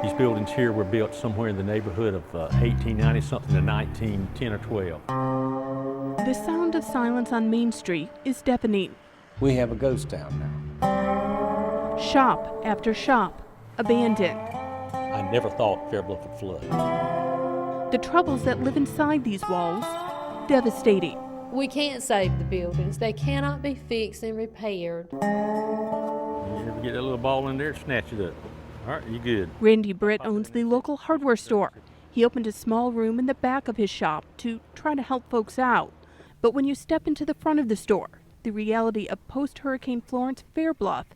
These buildings here were built somewhere in the neighborhood of 1890 something to 1910 or 12. The sound of silence on Main Street is deafening. We have a ghost town now. Shop after shop abandoned. I never thought Fair Bluff would flood. The troubles that live inside these walls, devastating. We can't save the buildings. They cannot be fixed and repaired. You ever get that little ball in there, snatch it up. All right, you good. Randy Britt owns the local hardware store. He opened a small room in the back of his shop to try to help folks out. But when you step into the front of the store, the reality of post-Hurricane Florence Fair Bluff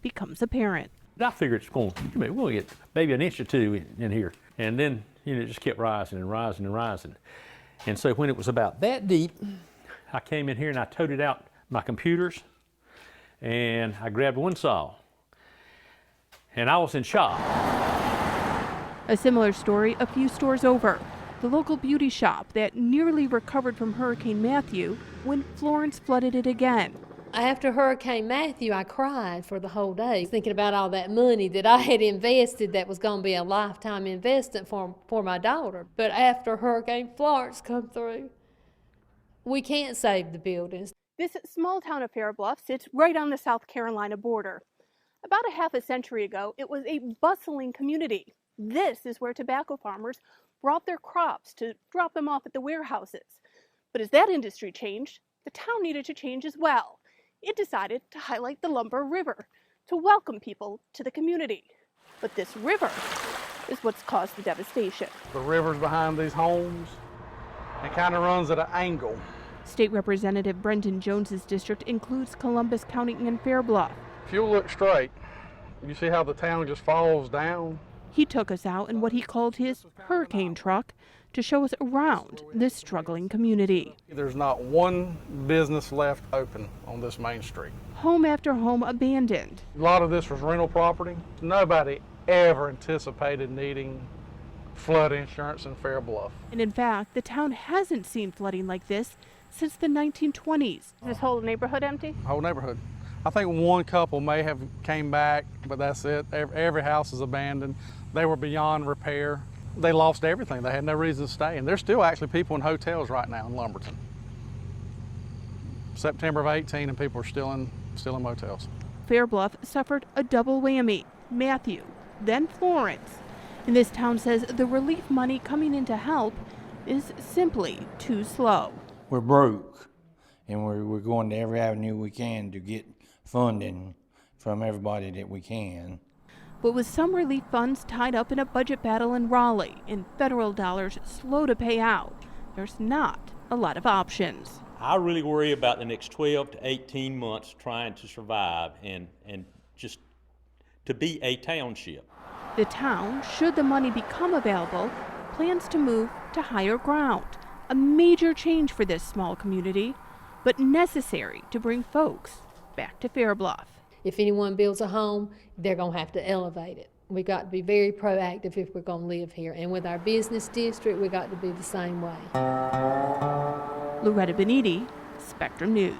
becomes apparent. I figured it's going, we'll get maybe an inch or two in here. And then, it just kept rising and rising and rising. And so when it was about that deep, I came in here and I toted out my computers and I grabbed one saw. And I was in shock. A similar story a few stores over. The local beauty shop that nearly recovered from Hurricane Matthew when Florence flooded it again. After Hurricane Matthew, I cried for the whole day, thinking about all that money that I had invested that was going to be a lifetime investment for my daughter. But after Hurricane Florence come through, we can't save the buildings. This small town of Fair Bluff sits right on the South Carolina border. About a half a century ago, it was a bustling community. This is where tobacco farmers brought their crops to drop them off at the warehouses. But as that industry changed, the town needed to change as well. It decided to highlight the Lumber River to welcome people to the community. But this river is what's caused the devastation. The river's behind these homes. It kind of runs at an angle. State Representative Brendan Jones's district includes Columbus County and Fair Bluff. If you look straight, you see how the town just falls down? He took us out in what he called his hurricane truck to show us around this struggling community. There's not one business left open on this main street. Home after home abandoned. A lot of this was rental property. Nobody ever anticipated needing flood insurance in Fair Bluff. And in fact, the town hasn't seen flooding like this since the 1920s. Is this whole neighborhood empty? Whole neighborhood. I think one couple may have came back, but that's it. Every house is abandoned. They were beyond repair. They lost everything. They had no reason to stay. And there's still actually people in hotels right now in Lumberton. September of 18 and people are still in motels. Fair Bluff suffered a double whammy. Matthew, then Florence. And this town says the relief money coming in to help is simply too slow. We're broke, and we're going to every avenue we can to get funding from everybody that we can. But with some relief funds tied up in a budget battle in Raleigh and federal dollars slow to pay out, there's not a lot of options. I really worry about the next 12 to 18 months trying to survive and just to be a township. The town, should the money become available, plans to move to higher ground. A major change for this small community, but necessary to bring folks back to Fair Bluff. If anyone builds a home, they're going to have to elevate it. We've got to be very proactive if we're going to live here. And with our business district, we've got to be the same way. Loretta Boniti, Spectrum News.